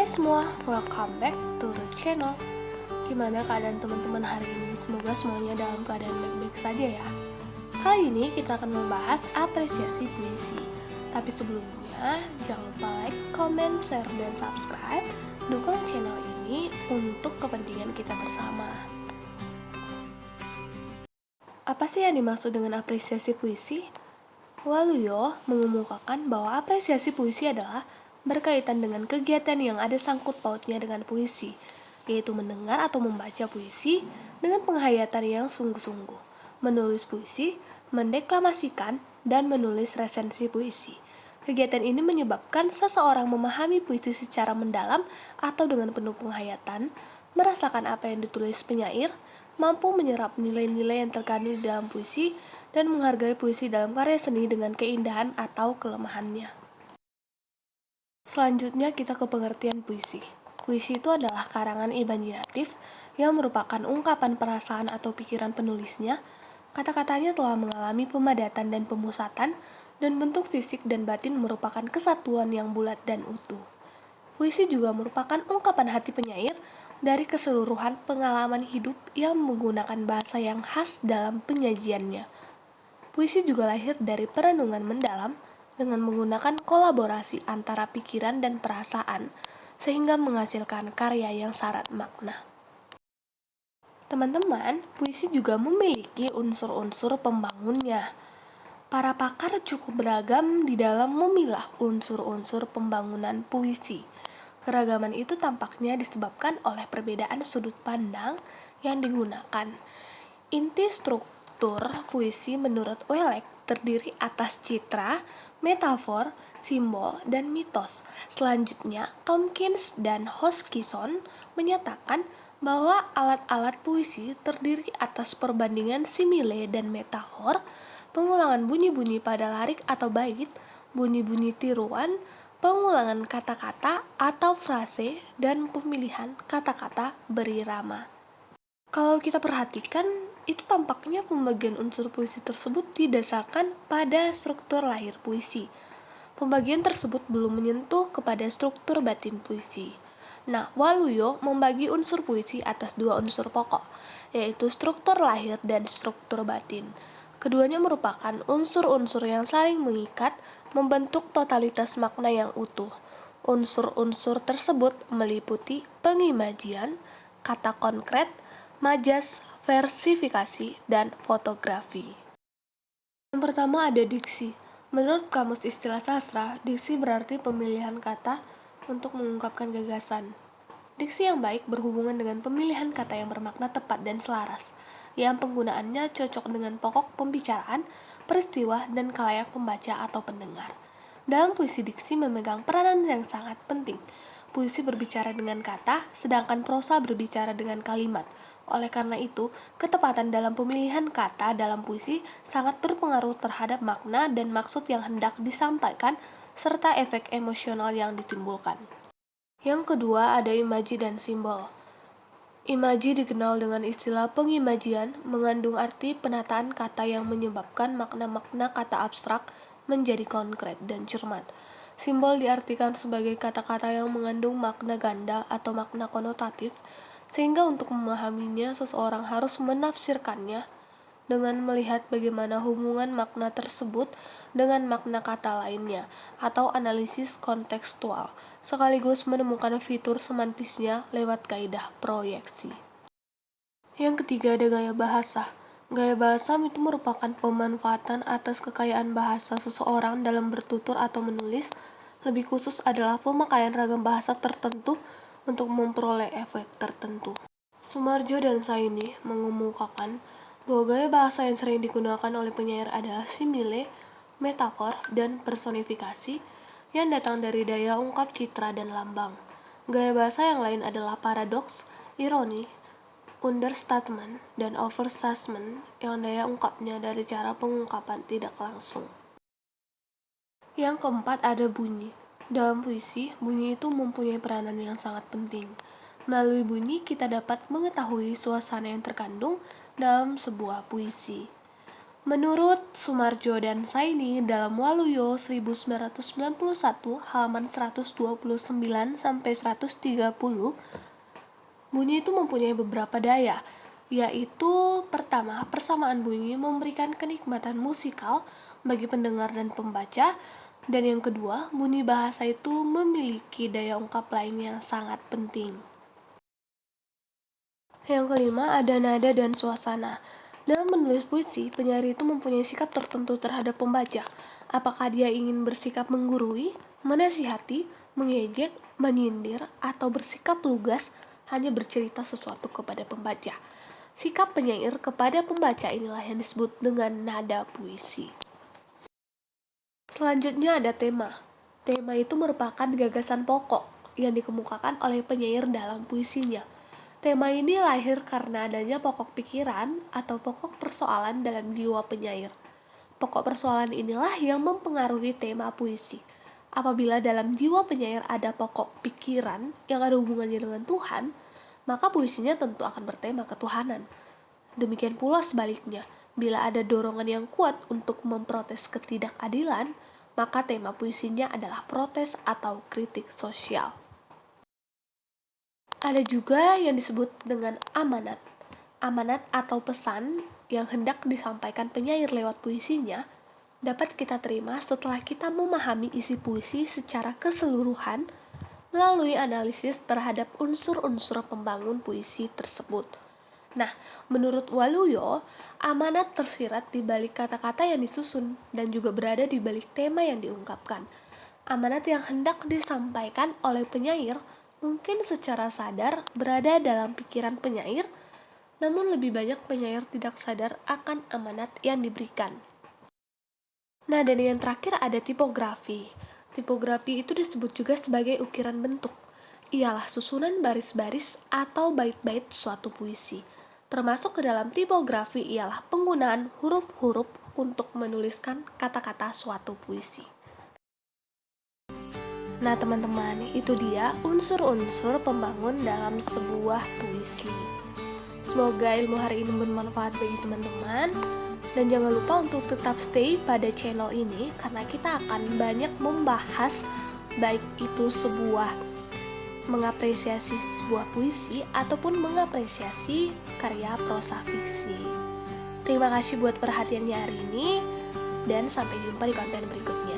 semua, welcome back to the channel. Gimana keadaan teman-teman hari ini? Semoga semuanya dalam keadaan baik-baik saja ya. Kali ini kita akan membahas apresiasi puisi. Tapi sebelumnya, jangan lupa like, comment, share, dan subscribe. Dukung channel ini untuk kepentingan kita bersama. Apa sih yang dimaksud dengan apresiasi puisi? Waluyo mengemukakan bahwa apresiasi puisi adalah berkaitan dengan kegiatan yang ada sangkut pautnya dengan puisi, yaitu mendengar atau membaca puisi dengan penghayatan yang sungguh-sungguh, menulis puisi, mendeklamasikan, dan menulis resensi puisi. Kegiatan ini menyebabkan seseorang memahami puisi secara mendalam atau dengan penuh penghayatan, merasakan apa yang ditulis penyair, mampu menyerap nilai-nilai yang terkandung di dalam puisi, dan menghargai puisi dalam karya seni dengan keindahan atau kelemahannya. Selanjutnya kita ke pengertian puisi. Puisi itu adalah karangan imajinatif yang merupakan ungkapan perasaan atau pikiran penulisnya. Kata-katanya telah mengalami pemadatan dan pemusatan, dan bentuk fisik dan batin merupakan kesatuan yang bulat dan utuh. Puisi juga merupakan ungkapan hati penyair dari keseluruhan pengalaman hidup yang menggunakan bahasa yang khas dalam penyajiannya. Puisi juga lahir dari perenungan mendalam dengan menggunakan kolaborasi antara pikiran dan perasaan, sehingga menghasilkan karya yang syarat makna. Teman-teman, puisi juga memiliki unsur-unsur pembangunnya. Para pakar cukup beragam di dalam memilah unsur-unsur pembangunan puisi. Keragaman itu tampaknya disebabkan oleh perbedaan sudut pandang yang digunakan. Inti struktur puisi menurut Welek terdiri atas citra, metafor, simbol, dan mitos. Selanjutnya, Tomkins dan Hoskisson menyatakan bahwa alat-alat puisi terdiri atas perbandingan simile dan metafor, pengulangan bunyi-bunyi pada larik atau bait, bunyi-bunyi tiruan, pengulangan kata-kata atau frase, dan pemilihan kata-kata berirama. Kalau kita perhatikan, itu tampaknya pembagian unsur puisi tersebut didasarkan pada struktur lahir puisi. Pembagian tersebut belum menyentuh kepada struktur batin puisi. Nah, Waluyo membagi unsur puisi atas dua unsur pokok, yaitu struktur lahir dan struktur batin. Keduanya merupakan unsur-unsur yang saling mengikat, membentuk totalitas makna yang utuh. Unsur-unsur tersebut meliputi pengimajian, kata konkret, majas, versifikasi, dan fotografi. Yang pertama ada diksi. Menurut Kamus Istilah Sastra, diksi berarti pemilihan kata untuk mengungkapkan gagasan. Diksi yang baik berhubungan dengan pemilihan kata yang bermakna tepat dan selaras, yang penggunaannya cocok dengan pokok pembicaraan, peristiwa, dan khalayak pembaca atau pendengar. Dalam puisi, diksi memegang peranan yang sangat penting. Puisi berbicara dengan kata, sedangkan prosa berbicara dengan kalimat. Oleh karena itu, ketepatan dalam pemilihan kata dalam puisi sangat berpengaruh terhadap makna dan maksud yang hendak disampaikan, serta efek emosional yang ditimbulkan. Yang kedua ada imaji dan simbol. Imaji dikenal dengan istilah pengimajian, mengandung arti penataan kata yang menyebabkan makna-makna kata abstrak menjadi konkret dan cermat. Simbol diartikan sebagai kata-kata yang mengandung makna ganda atau makna konotatif, sehingga untuk memahaminya seseorang harus menafsirkannya dengan melihat bagaimana hubungan makna tersebut dengan makna kata lainnya, atau analisis kontekstual, sekaligus menemukan fitur semantisnya lewat kaidah proyeksi. Yang ketiga ada gaya bahasa. Gaya bahasa itu merupakan pemanfaatan atas kekayaan bahasa seseorang dalam bertutur atau menulis. Lebih khusus adalah pemakaian ragam bahasa tertentu untuk memperoleh efek tertentu. Sumarjo dan Saini mengemukakan bahwa gaya bahasa yang sering digunakan oleh penyair adalah simile, metafor, dan personifikasi yang datang dari daya ungkap citra dan lambang. Gaya bahasa yang lain adalah paradoks, ironi, understatement, dan overstatement yang daya ungkapnya dari cara pengungkapan tidak langsung. Yang keempat ada bunyi. Dalam puisi, bunyi itu mempunyai peranan yang sangat penting. Melalui bunyi, kita dapat mengetahui suasana yang terkandung dalam sebuah puisi. Menurut Sumarjo dan Saini dalam Waluyo 1991 halaman 129 sampai 130, bunyi itu mempunyai beberapa daya, yaitu pertama, persamaan bunyi memberikan kenikmatan musikal bagi pendengar dan pembaca, dan yang kedua, bunyi bahasa itu memiliki daya ungkap lain yang sangat penting. Yang kelima, ada nada dan suasana. Dalam menulis puisi, penyair itu mempunyai sikap tertentu terhadap pembaca. Apakah dia ingin bersikap menggurui, menasihati, mengejek, menyindir, atau bersikap lugas hanya bercerita sesuatu kepada pembaca. Sikap penyair kepada pembaca inilah yang disebut dengan nada puisi. Selanjutnya ada tema. Tema itu merupakan gagasan pokok yang dikemukakan oleh penyair dalam puisinya. Tema ini lahir karena adanya pokok pikiran atau pokok persoalan dalam jiwa penyair. Pokok persoalan inilah yang mempengaruhi tema puisi. Apabila dalam jiwa penyair ada pokok pikiran yang ada hubungannya dengan Tuhan, maka puisinya tentu akan bertema ketuhanan. Demikian pula sebaliknya, bila ada dorongan yang kuat untuk memprotes ketidakadilan, maka tema puisinya adalah protes atau kritik sosial. Ada juga yang disebut dengan amanat. Amanat atau pesan yang hendak disampaikan penyair lewat puisinya dapat kita terima setelah kita memahami isi puisi secara keseluruhan melalui analisis terhadap unsur-unsur pembangun puisi tersebut. Nah, menurut Waluyo, amanat tersirat di balik kata-kata yang disusun dan juga berada di balik tema yang diungkapkan. Amanat yang hendak disampaikan oleh penyair mungkin secara sadar berada dalam pikiran penyair, namun lebih banyak penyair tidak sadar akan amanat yang diberikan. Nah, dan yang terakhir ada tipografi. Tipografi itu disebut juga sebagai ukiran bentuk. Ialah susunan baris-baris atau bait-bait suatu puisi. Termasuk ke dalam tipografi ialah penggunaan huruf-huruf untuk menuliskan kata-kata suatu puisi. Nah teman-teman, itu dia unsur-unsur pembangun dalam sebuah puisi. Semoga ilmu hari ini bermanfaat bagi teman-teman. Dan jangan lupa untuk tetap stay pada channel ini, karena kita akan banyak membahas baik itu mengapresiasi sebuah puisi ataupun mengapresiasi karya prosa fiksi. Terima kasih buat perhatiannya hari ini, dan sampai jumpa di konten berikutnya.